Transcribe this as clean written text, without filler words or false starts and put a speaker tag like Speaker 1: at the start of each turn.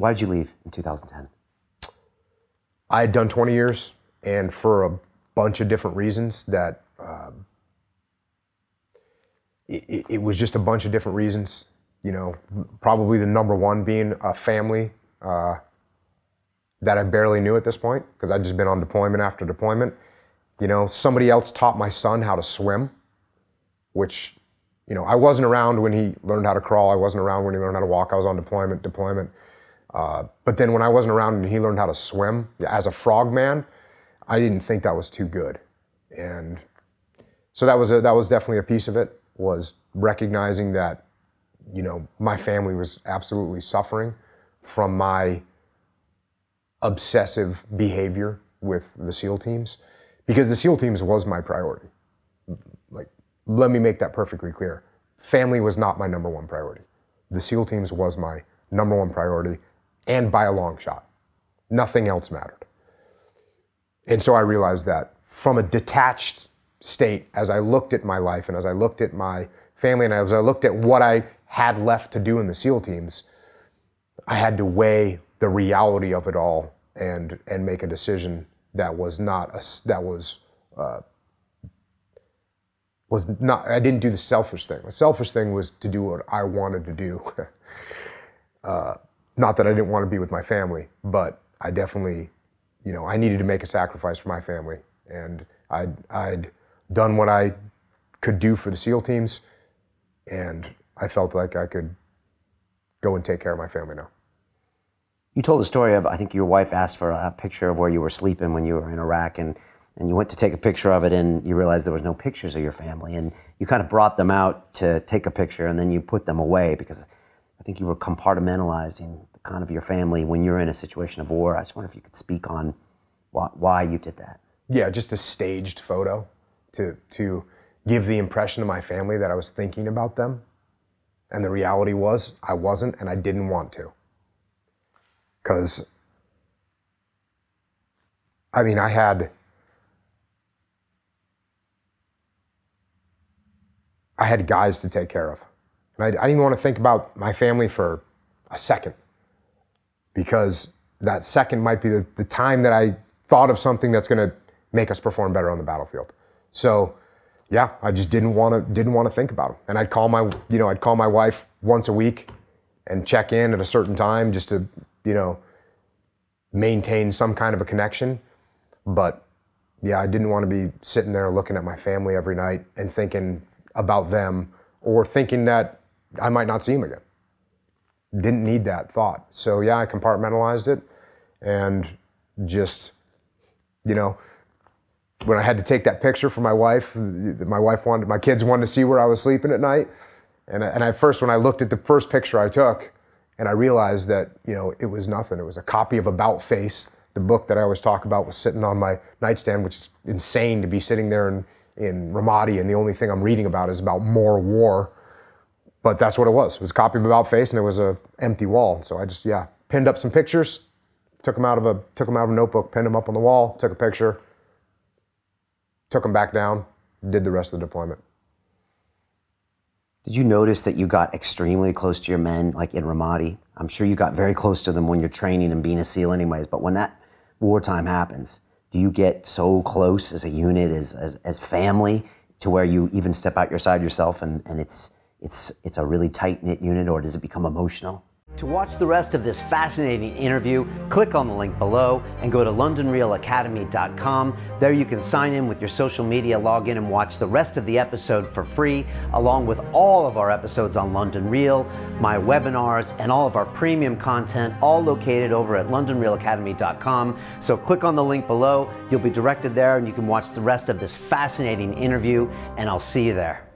Speaker 1: Why did you leave in 2010?
Speaker 2: I had done 20 years, and for a bunch of different reasons that it was just a bunch of different reasons. You know, probably the number one being a family that I barely knew at this point, because I'd just been on deployment after deployment. You know, somebody else taught my son how to swim, which, you know, I wasn't around when he learned how to crawl. I wasn't around when he learned how to walk. I was on deployment. But then when I wasn't around and he learned how to swim, as a frogman, I didn't think that was too good. And so that was definitely a piece of it, was recognizing that, you know, my family was absolutely suffering from my obsessive behavior with the SEAL teams, because the SEAL teams was my priority. Like, let me make that perfectly clear. Family was not my number one priority. The SEAL teams was my number one priority, and by a long shot. Nothing else mattered. And so I realized that from a detached state, as I looked at my life and as I looked at my family and as I looked at what I had left to do in the SEAL teams, I had to weigh the reality of it all and make a decision that was not I didn't do the selfish thing. The selfish thing was to do what I wanted to do. Not that I didn't want to be with my family, but I definitely, you know, I needed to make a sacrifice for my family. And I'd done what I could do for the SEAL teams, and I felt like I could go and take care of my family now.
Speaker 1: You told the story of, I think your wife asked for a picture of where you were sleeping when you were in Iraq, and you went to take a picture of it, and you realized there was no pictures of your family, and you kind of brought them out to take a picture, and then you put them away because I think you were compartmentalizing kind of your family when you're in a situation of war. I just wonder if you could speak on why you did that.
Speaker 2: Yeah, just a staged photo to give the impression to my family that I was thinking about them. And the reality was I wasn't, and I didn't want to. Because, I mean, I had guys to take care of. And I didn't even want to think about my family for a second, because that second might be the time that I thought of something that's going to make us perform better on the battlefield. So, yeah, I just didn't want to think about it. And I'd call my wife once a week and check in at a certain time just to, you know, maintain some kind of a connection. But yeah, I didn't want to be sitting there looking at my family every night and thinking about them, or thinking that I might not see them again. Didn't need that thought. So yeah, I compartmentalized it, and just, you know, when I had to take that picture for my wife, my kids wanted to see where I was sleeping at night. And when I looked at the first picture I took, and I realized that, you know, it was nothing. It was a copy of About Face. The book that I always talk about was sitting on my nightstand, which is insane to be sitting there in Ramadi, and the only thing I'm reading about is about more war. But that's what it was. It was a copy of About Face, and it was an empty wall. So I just, pinned up some pictures, took them out of a notebook, pinned them up on the wall, took a picture, took them back down, did the rest of the deployment.
Speaker 1: Did you notice that you got extremely close to your men, like in Ramadi? I'm sure you got very close to them when you're training and being a SEAL anyways, but when that wartime happens, do you get so close as a unit, as family, to where you even step outside yourself and it's a really tight-knit unit, or does it become emotional? To watch the rest of this fascinating interview, click on the link below and go to LondonRealAcademy.com. There you can sign in with your social media, log in and watch the rest of the episode for free, along with all of our episodes on London Real, my webinars, and all of our premium content, all located over at LondonRealAcademy.com. So click on the link below, you'll be directed there, and you can watch the rest of this fascinating interview, and I'll see you there.